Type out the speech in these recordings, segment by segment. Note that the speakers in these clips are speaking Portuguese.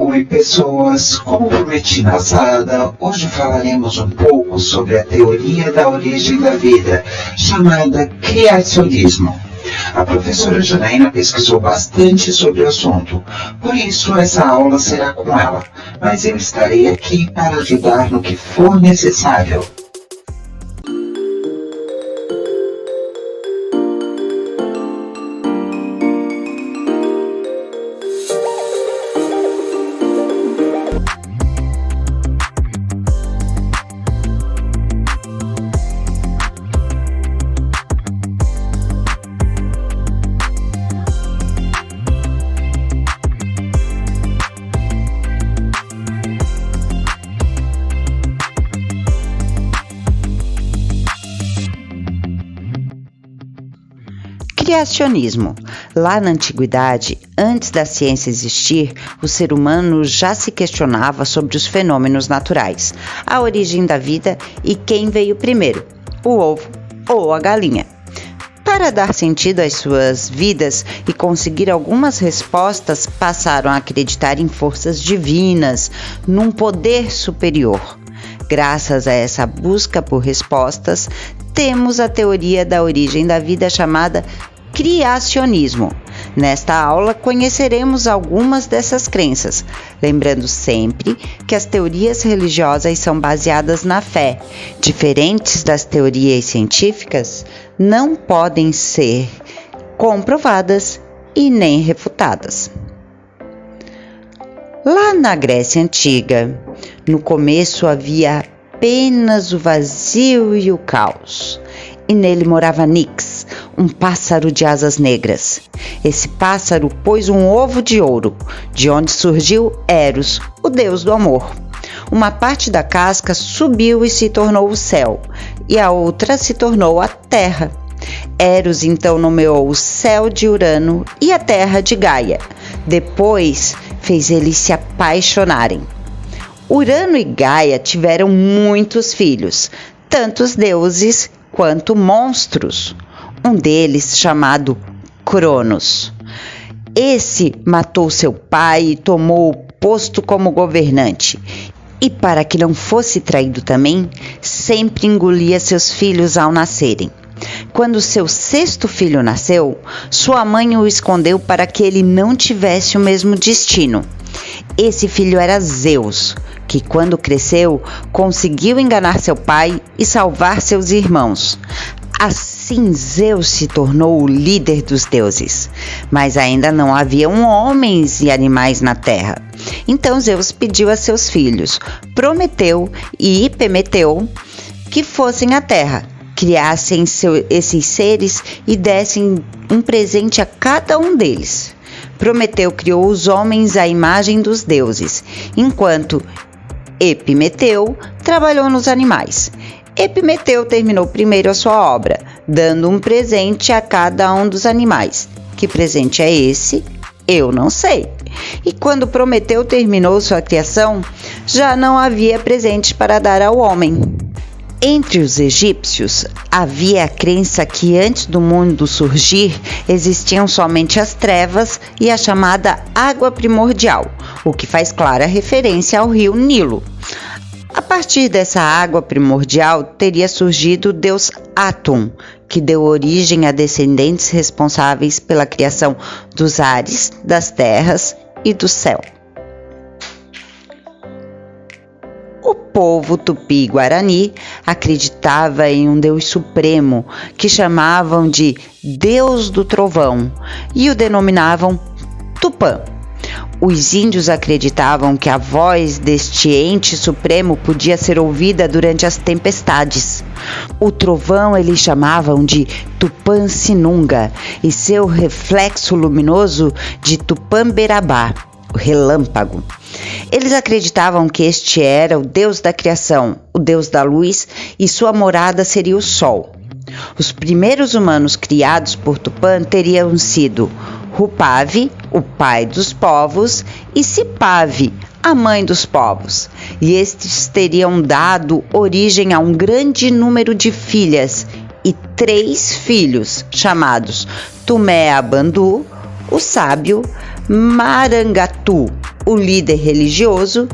Oi pessoas, como prometi na passada, hoje falaremos um pouco sobre a teoria da origem da vida, chamada criacionismo. A professora Janaína pesquisou bastante sobre o assunto, por isso essa aula será com ela, mas eu estarei aqui para ajudar no que for necessário. Criacionismo. Lá na antiguidade, antes da ciência existir, o ser humano já se questionava sobre os fenômenos naturais, a origem da vida e quem veio primeiro, o ovo ou a galinha. Para dar sentido às suas vidas e conseguir algumas respostas, passaram a acreditar em forças divinas, num poder superior. Graças a essa busca por respostas, temos a teoria da origem da vida chamada criacionismo. Nesta aula conheceremos algumas dessas crenças, lembrando sempre que as teorias religiosas são baseadas na fé. Diferentes das teorias científicas, não podem ser comprovadas e nem refutadas. Lá na Grécia Antiga, no começo havia apenas o vazio e o caos, e nele morava Nix, um pássaro de asas negras. Esse pássaro pôs um ovo de ouro, de onde surgiu Eros, o deus do amor. Uma parte da casca subiu e se tornou o céu, e a outra se tornou a terra. Eros então nomeou o céu de Urano e a terra de Gaia. Depois fez eles se apaixonarem. Urano e Gaia tiveram muitos filhos, tanto os deuses quanto monstros. Um deles, chamado Cronos. Esse matou seu pai e tomou o posto como governante. E para que não fosse traído também, sempre engolia seus filhos ao nascerem. Quando seu sexto filho nasceu, sua mãe o escondeu para que ele não tivesse o mesmo destino. Esse filho era Zeus, que quando cresceu, conseguiu enganar seu pai e salvar seus irmãos. Assim, Zeus se tornou o líder dos deuses, mas ainda não haviam homens e animais na terra. Então Zeus pediu a seus filhos, Prometeu e Epimeteu, que fossem à terra, criassem esses seres e dessem um presente a cada um deles. Prometeu criou os homens à imagem dos deuses, enquanto Epimeteu trabalhou nos animais. Epimeteu terminou primeiro a sua obra, dando um presente a cada um dos animais. Que presente é esse? Eu não sei. E quando Prometeu terminou sua criação, já não havia presente para dar ao homem. Entre os egípcios, havia a crença que antes do mundo surgir, existiam somente as trevas e a chamada água primordial, o que faz clara referência ao rio Nilo. A partir dessa água primordial, teria surgido o deus Atum, que deu origem a descendentes responsáveis pela criação dos ares, das terras e do céu. O povo tupi-guarani acreditava em um Deus supremo que chamavam de Deus do Trovão e o denominavam Tupã. Os índios acreditavam que a voz deste ente supremo podia ser ouvida durante as tempestades. O trovão eles chamavam de Tupã-Sinunga e seu reflexo luminoso de Tupã-Berabá, o relâmpago. Eles acreditavam que este era o Deus da criação, o Deus da luz, e sua morada seria o sol. Os primeiros humanos criados por Tupã teriam sido Rupave, o pai dos povos, e Cipave, a mãe dos povos. E estes teriam dado origem a um grande número de filhas e 3 filhos, chamados Tumé-Abandu, o sábio, Marangatu, o líder religioso,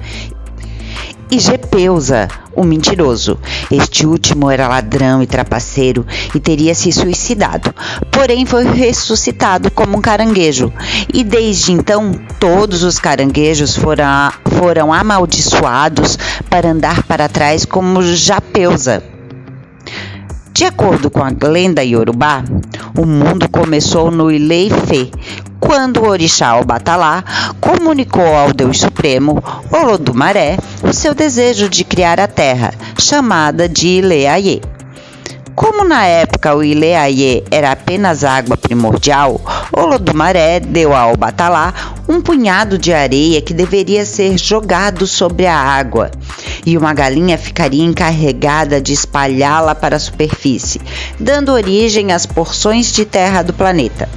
e Gepeusa, o mentiroso. Este último era ladrão e trapaceiro e teria se suicidado, porém foi ressuscitado como um caranguejo, e desde então todos os caranguejos foram amaldiçoados para andar para trás como Japeusa. De acordo com a lenda iorubá, o mundo começou no Ile-Ife, quando o orixá Obatalá comunicou ao Deus Supremo, Olodumaré, o seu desejo de criar a terra, chamada de Ile-Ayé. Como na época o Ile-Ayé era apenas água primordial, Olodumaré deu a Obatalá um punhado de areia que deveria ser jogado sobre a água, e uma galinha ficaria encarregada de espalhá-la para a superfície, dando origem às porções de terra do planeta.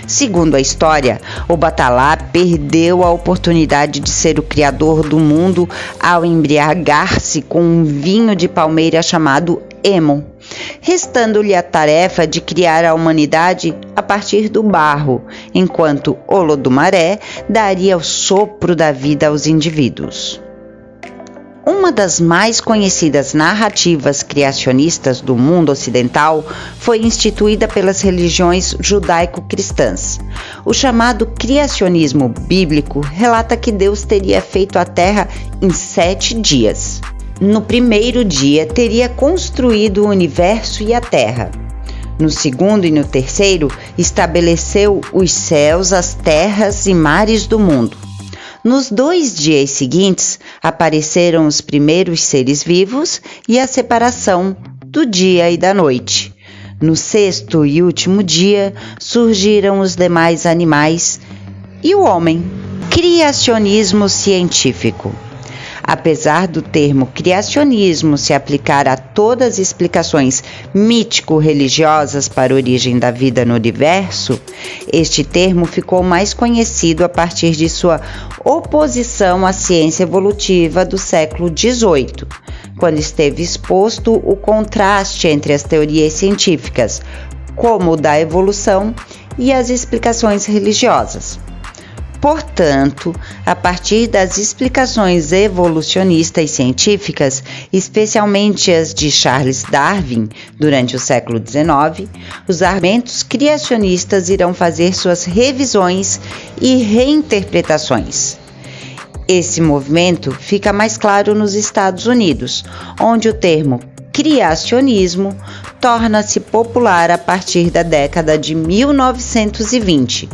Segundo a história, Obatalá perdeu a oportunidade de ser o criador do mundo ao embriagar-se com um vinho de palmeira chamado Emo, restando-lhe a tarefa de criar a humanidade a partir do barro, enquanto Olodumaré daria o sopro da vida aos indivíduos. Uma das mais conhecidas narrativas criacionistas do mundo ocidental foi instituída pelas religiões judaico-cristãs. O chamado criacionismo bíblico relata que Deus teria feito a terra em 7 dias. No primeiro dia, teria construído o universo e a terra. No segundo e no terceiro, estabeleceu os céus, as terras e mares do mundo. Nos 2 dias seguintes, apareceram os primeiros seres vivos e a separação do dia e da noite. No sexto e último dia, surgiram os demais animais e o homem. Criacionismo científico. Apesar do termo criacionismo se aplicar a todas as explicações mítico-religiosas para a origem da vida no universo, este termo ficou mais conhecido a partir de sua oposição à ciência evolutiva do século XVIII, quando esteve exposto o contraste entre as teorias científicas, como o da evolução, e as explicações religiosas. Portanto, a partir das explicações evolucionistas científicas, especialmente as de Charles Darwin, durante o século XIX, os argumentos criacionistas irão fazer suas revisões e reinterpretações. Esse movimento fica mais claro nos Estados Unidos, onde o termo criacionismo torna-se popular a partir da década de 1920,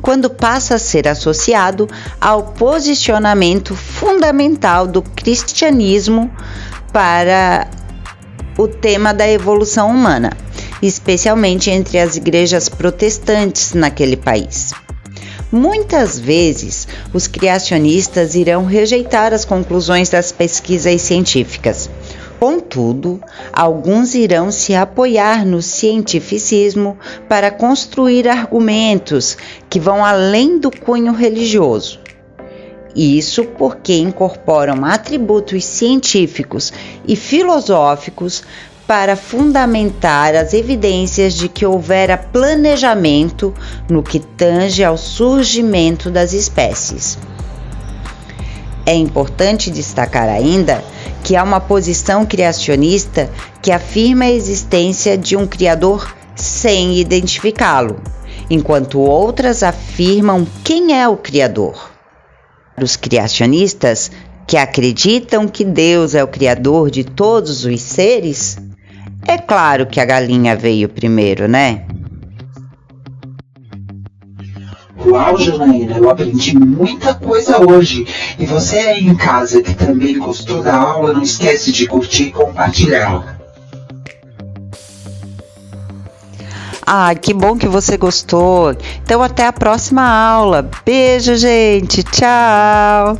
quando passa a ser associado ao posicionamento fundamental do cristianismo para o tema da evolução humana, especialmente entre as igrejas protestantes naquele país. Muitas vezes, os criacionistas irão rejeitar as conclusões das pesquisas científicas. Contudo, alguns irão se apoiar no cientificismo para construir argumentos que vão além do cunho religioso. Isso porque incorporam atributos científicos e filosóficos para fundamentar as evidências de que houvera planejamento no que tange ao surgimento das espécies. É importante destacar ainda que há uma posição criacionista que afirma a existência de um Criador sem identificá-lo, enquanto outras afirmam quem é o Criador. Os criacionistas, que acreditam que Deus é o Criador de todos os seres, é claro que a galinha veio primeiro, né? Uau, Janaína, eu aprendi muita coisa hoje. E você aí em casa que também gostou da aula, não esquece de curtir e compartilhar. Ah, que bom que você gostou. Então até a próxima aula. Beijo, gente. Tchau.